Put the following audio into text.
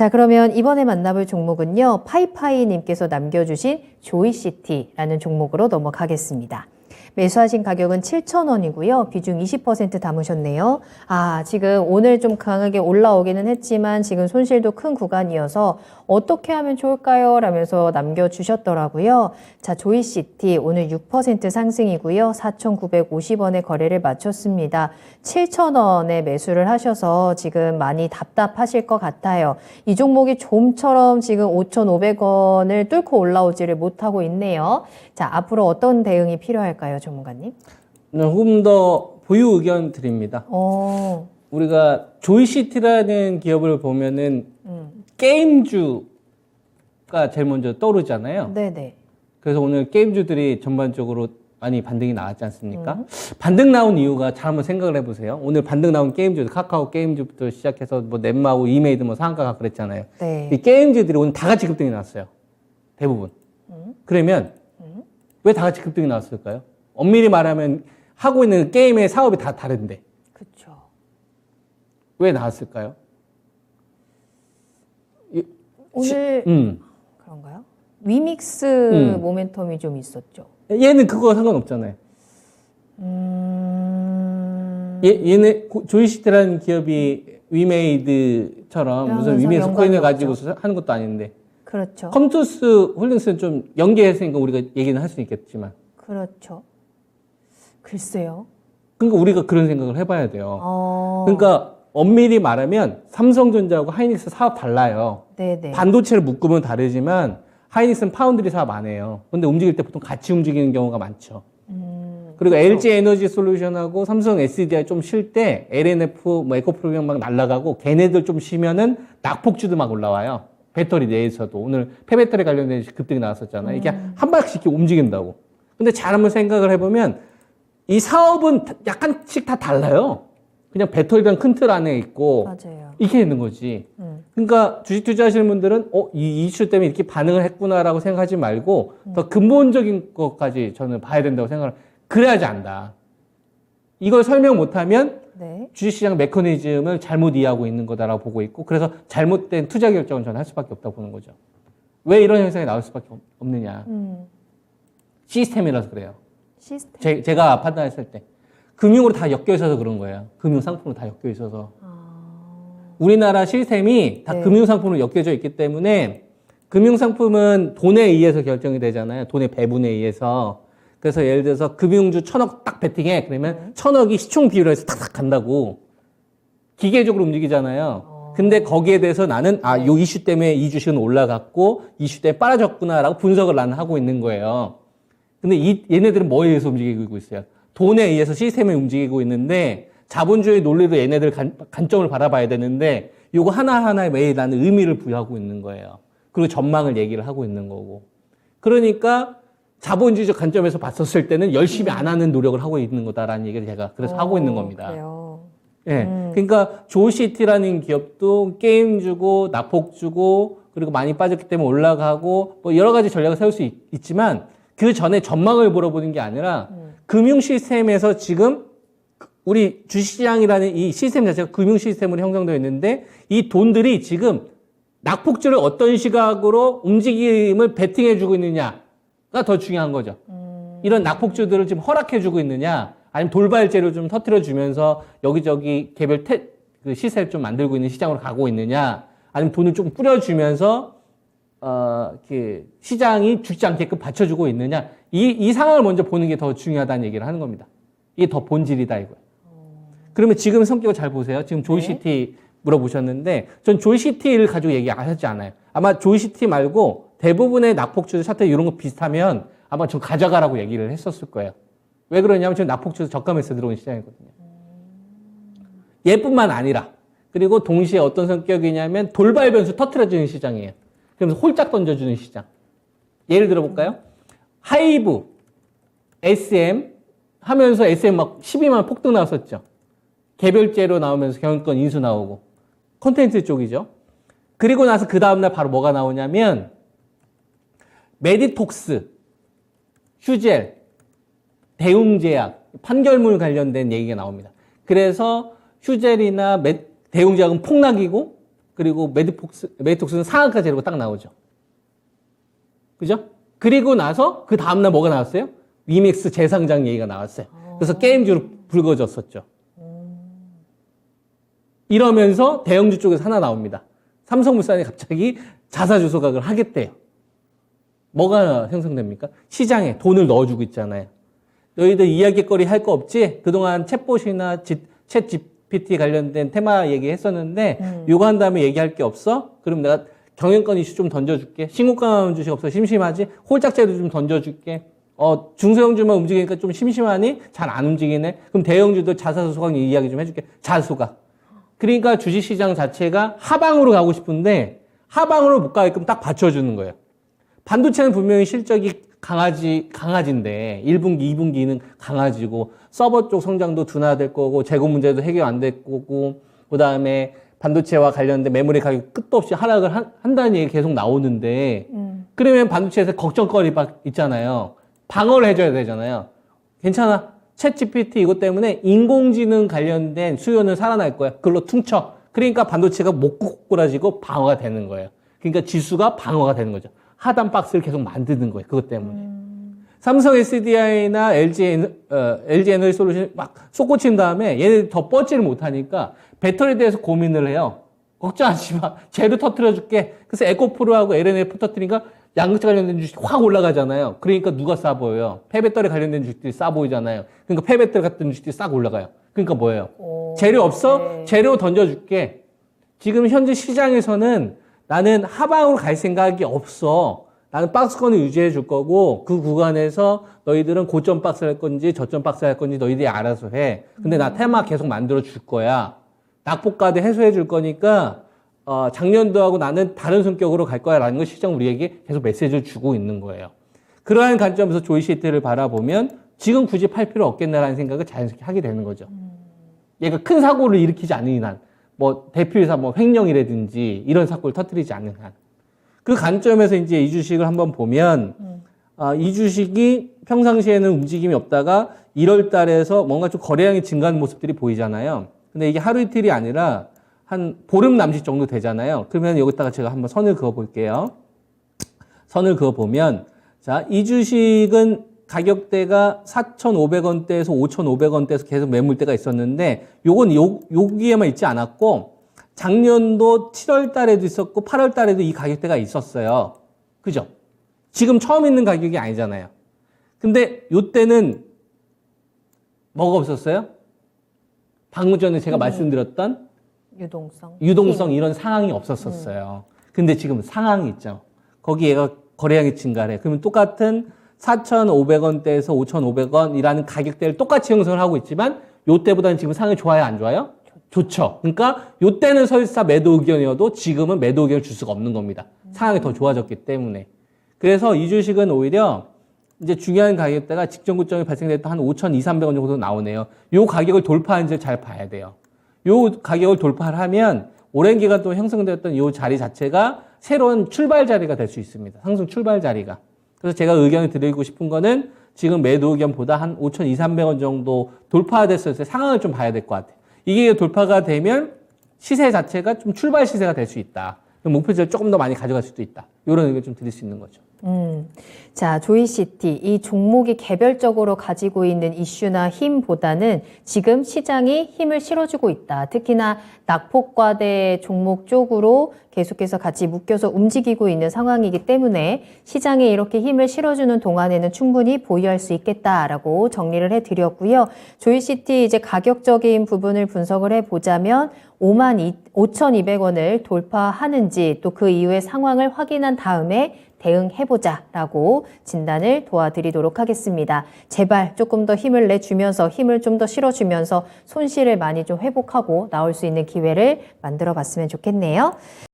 자, 그러면 이번에 만나볼 종목은요, 파이파이님께서 남겨주신 조이시티라는 종목으로 넘어가겠습니다. 매수하신 가격은 7,000원이고요. 비중 20% 담으셨네요. 아, 지금 오늘 좀 강하게 올라오기는 했지만 지금 손실도 큰 구간이어서 어떻게 하면 좋을까요? 라면서 남겨주셨더라고요. 자, 조이시티 오늘 6% 상승이고요. 4,950원에 거래를 마쳤습니다. 7,000원에 매수를 하셔서 지금 많이 답답하실 것 같아요. 이 종목이 좀처럼 지금 5,500원을 뚫고 올라오지를 못하고 있네요. 자, 앞으로 어떤 대응이 필요할까요, 전문가님? 조금 더 보유 의견 드립니다. 우리가 조이시티라는 기업을 보면은 게임주가 제일 먼저 떠오르잖아요. 네네. 그래서 오늘 게임주들이 전반적으로 많이 반등이 나왔지 않습니까? 반등 나온 이유가 잘 한번 생각을 해보세요. 오늘 반등 나온 게임주, 카카오 게임주부터 시작해서 뭐 넷마우, 이메이드, 뭐 상한가가 그랬잖아요. 네. 이 게임주들이 오늘 다 같이 급등이 나왔어요. 대부분. 그러면 왜 다 같이 급등이 나왔을까요? 엄밀히 말하면 하고 있는 게임의 사업이 다 다른데. 그렇죠. 왜 나왔을까요? 오늘 그런가요? 위믹스 모멘텀이 좀 있었죠. 얘는 그거 상관없잖아요. 얘네 조이시티라는 기업이 위메이드처럼 무슨 위메이드 코인을 가지고 하는 것도 아닌데. 그렇죠. 컴투스 홀딩스는 좀 연계했으니까 우리가 얘기는 할 수 있겠지만. 그렇죠. 글쎄요. 그러니까 우리가 그런 생각을 해봐야 돼요. 그러니까 엄밀히 말하면 삼성전자하고 하이닉스 사업 달라요. 네네. 반도체를 묶으면 다르지만 하이닉스는 파운드리 사업 안 해요. 근데 움직일 때 보통 같이 움직이는 경우가 많죠. 그리고 그렇죠. LG 에너지 솔루션하고 삼성 SDI 좀 쉴 때 LNF, 뭐 에코프로비움 막 날아가고 걔네들 좀 쉬면은 낙폭주도 막 올라와요. 배터리 내에서도 오늘 폐배터리 관련된 급등이 나왔었잖아요. 이게 한 발씩 이렇게 움직인다고. 근데 잘 한번 생각을 해보면 이 사업은 약간씩 다 달라요. 그냥 배터리랑 큰 틀 안에 있고 맞아요. 이렇게 있는 거지. 그러니까 주식 투자하시는 분들은 이 이슈 때문에 이렇게 반응을 했구나라고 생각하지 말고 더 근본적인 것까지 저는 봐야 된다고 생각을 그래야지 안다. 이걸 설명 못하면 네. 주식시장 메커니즘을 잘못 이해하고 있는 거다라고 보고 있고 그래서 잘못된 투자 결정을 저는 할 수밖에 없다고 보는 거죠. 왜 이런 현상이 나올 수밖에 없느냐. 시스템이라서 그래요. 시스템? 제가 판단했을 때. 금융으로 다 엮여 있어서 그런 거예요. 금융상품으로 다 엮여 있어서. 우리나라 시스템이 다 네. 금융상품으로 엮여져 있기 때문에 금융상품은 돈에 의해서 결정이 되잖아요. 돈의 배분에 의해서. 그래서 예를 들어서 금융주 1,000억 딱 베팅해. 그러면 1,000억이 시총 비율로 해서 탁탁 간다고. 기계적으로 움직이잖아요. 근데 거기에 대해서 나는 요 이슈 때문에 이 주식은 올라갔고 이슈 때문에 빨아졌구나라고 분석을 나는 하고 있는 거예요. 근데 얘네들은 뭐에 의해서 움직이고 있어요? 돈에 의해서 시스템을 움직이고 있는데 자본주의 논리로 얘네들 관점을 바라봐야 되는데 요거 하나하나에 매일 나는 의미를 부여하고 있는 거예요. 그리고 전망을 얘기를 하고 있는 거고. 그러니까 자본주의적 관점에서 봤었을 때는 열심히 안 하는 노력을 하고 있는 거다라는 얘기를 제가 그래서 하고 있는 겁니다. 그래요. 예. 그러니까 조시티라는 기업도 게임 주고 낙폭 주고 그리고 많이 빠졌기 때문에 올라가고 뭐 여러 가지 전략을 세울 수 있지만 그 전에 전망을 물어보는 게 아니라 금융 시스템에서 지금 우리 주식시장이라는 이 시스템 자체가 금융 시스템으로 형성되어 있는데 이 돈들이 지금 낙폭주를 어떤 시각으로 움직임을 베팅해주고 있느냐가 더 중요한 거죠. 이런 낙폭주들을 지금 허락해주고 있느냐 아니면 돌발제로 좀 터뜨려주면서 여기저기 개별 그 시세를 좀 만들고 있는 시장으로 가고 있느냐 아니면 돈을 좀 뿌려주면서 시장이 죽지 않게끔 받쳐주고 있느냐 이 상황을 먼저 보는 게 더 중요하다는 얘기를 하는 겁니다. 이게 더 본질이다 이거예요. 그러면 지금 성격을 잘 보세요. 지금 조이시티 물어보셨는데 전 조이시티를 가지고 얘기 안 하지 않아요. 아마 조이시티 말고 대부분의 낙폭주들 차트 이런 거 비슷하면 아마 좀 가져가라고 얘기를 했었을 거예요. 왜 그러냐면 지금 낙폭주도 저가매수 들어온 시장이거든요. 얘뿐만 아니라 그리고 동시에 어떤 성격이냐면 돌발 변수 터트려주는 시장이에요. 그러면서 홀짝 던져주는 시장. 예를 들어볼까요? 하이브, SM 하면서 SM 막 12만 폭등 나왔었죠. 개별제로 나오면서 경영권 인수 나오고. 콘텐츠 쪽이죠. 그리고 나서 그 다음날 바로 뭐가 나오냐면 메디톡스, 휴젤, 대웅제약, 판결물 관련된 얘기가 나옵니다. 그래서 휴젤이나 대웅제약은 폭락이고 그리고 메디톡스는 상한가 재료가 딱 나오죠. 그죠? 그리고 나서 그 다음날 뭐가 나왔어요? 위맥스 재상장 얘기가 나왔어요. 그래서 게임주로 불거졌었죠. 이러면서 대형주 쪽에서 하나 나옵니다. 삼성물산이 갑자기 자사주 소각을 하겠대요. 뭐가 형성됩니까? 시장에 돈을 넣어주고 있잖아요. 너희들 이야기거리 할 거 없지? 그동안 챗봇이나 챗 GPT 관련된 테마 얘기했었는데 요거 한 다음에 얘기할 게 없어? 그럼 내가 경영권 이슈 좀 던져줄게. 신고가 주식 없어 심심하지? 홀짝제도 좀 던져줄게. 중소형주만 움직이니까 좀 심심하니? 잘 안 움직이네? 그럼 대형주도 자사주 소각 이야기 좀 해줄게. 자소각. 그러니까 주식시장 자체가 하방으로 가고 싶은데 하방으로 못 가게끔 딱 받쳐주는 거예요. 반도체는 분명히 실적이 강아지인데 1분기, 2분기는 강아지고 서버 쪽 성장도 둔화될 거고 재고 문제도 해결 안 될 거고 그 다음에 반도체와 관련된 메모리 가격 끝도 없이 하락을 한다는 얘기 계속 나오는데 그러면 반도체에서 걱정거리 있잖아요. 방어를 해줘야 되잖아요. 괜찮아. 챗 GPT 이것 때문에 인공지능 관련된 수요는 살아날 거야. 그걸로 퉁쳐. 그러니까 반도체가 못 꼬꾸라지고 방어가 되는 거예요. 그러니까 지수가 방어가 되는 거죠. 하단 박스를 계속 만드는 거예요. 그것 때문에. 삼성 SDI나 LG 에너지 솔루션 막 쏟고친 다음에 얘네들이 더 뻗지를 못하니까 배터리에 대해서 고민을 해요. 걱정하지 마. 재료 터뜨려 줄게. 그래서 에코프로하고 LNF 터뜨리니까 양극재 관련된 주식이 확 올라가잖아요. 그러니까 누가 싸 보여요? 폐배터리 관련된 주식들이 싸 보이잖아요. 그러니까 폐배터리 같은 주식들이 싹 올라가요. 그러니까 뭐예요? 재료 없어? 네. 재료 던져줄게. 지금 현재 시장에서는 나는 하방으로 갈 생각이 없어. 나는 박스권을 유지해 줄 거고 그 구간에서 너희들은 고점 박스 할 건지 저점 박스 할 건지 너희들이 알아서 해. 근데 나 테마 계속 만들어 줄 거야. 낙폭과대 해소해 줄 거니까 작년도하고 나는 다른 성격으로 갈 거야 라는 걸 시장 우리에게 계속 메시지를 주고 있는 거예요. 그러한 관점에서 조이시트를 바라보면 지금 굳이 팔 필요 없겠나라는 생각을 자연스럽게 하게 되는 거죠. 얘가 큰 사고를 일으키지 않는 한, 뭐 대표이사 뭐 횡령이라든지 이런 사고를 터뜨리지 않는 한. 그 관점에서 이제 이 주식을 한번 보면 이 주식이 평상시에는 움직임이 없다가 1월 달에서 뭔가 좀 거래량이 증가하는 모습들이 보이잖아요. 근데 이게 하루 이틀이 아니라 한 보름 남짓 정도 되잖아요. 그러면 여기다가 제가 한번 선을 그어 볼게요. 선을 그어 보면 자, 이 주식은 가격대가 4,500원대에서 5,500원대에서 계속 매물대가 있었는데 요건 여기에만 있지 않았고 작년도 7월 달에도 있었고 8월 달에도 이 가격대가 있었어요. 그죠? 지금 처음 있는 가격이 아니잖아요. 근데 요때는 뭐가 없었어요? 방금 전에 제가 말씀드렸던 유동성 이런 상황이 없었었어요. 근데 지금 상황이 있죠. 거기 얘가 거래량이 증가를 해. 그러면 똑같은 4,500원대에서 5,500원이라는 가격대를 똑같이 형성을 하고 있지만 요때보다는 지금 상황이 좋아요, 안 좋아요? 좋죠. 그러니까 요때는 설사 매도 의견이어도 지금은 매도 의견을 줄 수가 없는 겁니다. 상황이 더 좋아졌기 때문에. 그래서 이 주식은 오히려 이제 중요한 가격대가 직전 고점이 발생됐던 한 5,200~300원 정도 나오네요. 요 가격을 돌파하는지를 잘 봐야 돼요. 요 가격을 돌파를 하면 오랜 기간 동안 형성되었던 요 자리 자체가 새로운 출발 자리가 될 수 있습니다. 상승 출발 자리가. 그래서 제가 의견을 드리고 싶은 거는 지금 매도 의견보다 한 5,200~300원 정도 돌파됐을 때 상황을 좀 봐야 될 것 같아요. 이게 돌파가 되면 시세 자체가 좀 출발 시세가 될 수 있다. 목표치를 조금 더 많이 가져갈 수도 있다. 이런 의견을 좀 드릴 수 있는 거죠. 자, 조이시티, 이 종목이 개별적으로 가지고 있는 이슈나 힘보다는 지금 시장이 힘을 실어주고 있다. 특히나 낙폭과대 종목 쪽으로 계속해서 같이 묶여서 움직이고 있는 상황이기 때문에 시장에 이렇게 힘을 실어주는 동안에는 충분히 보유할 수 있겠다라고 정리를 해드렸고요. 조이시티 이제 가격적인 부분을 분석을 해보자면 55,200원을 돌파하는지 또 그 이후의 상황을 확인한 다음에 대응해보자라고 진단을 도와드리도록 하겠습니다. 제발 조금 더 힘을 내주면서 힘을 좀 더 실어주면서 손실을 많이 좀 회복하고 나올 수 있는 기회를 만들어 봤으면 좋겠네요.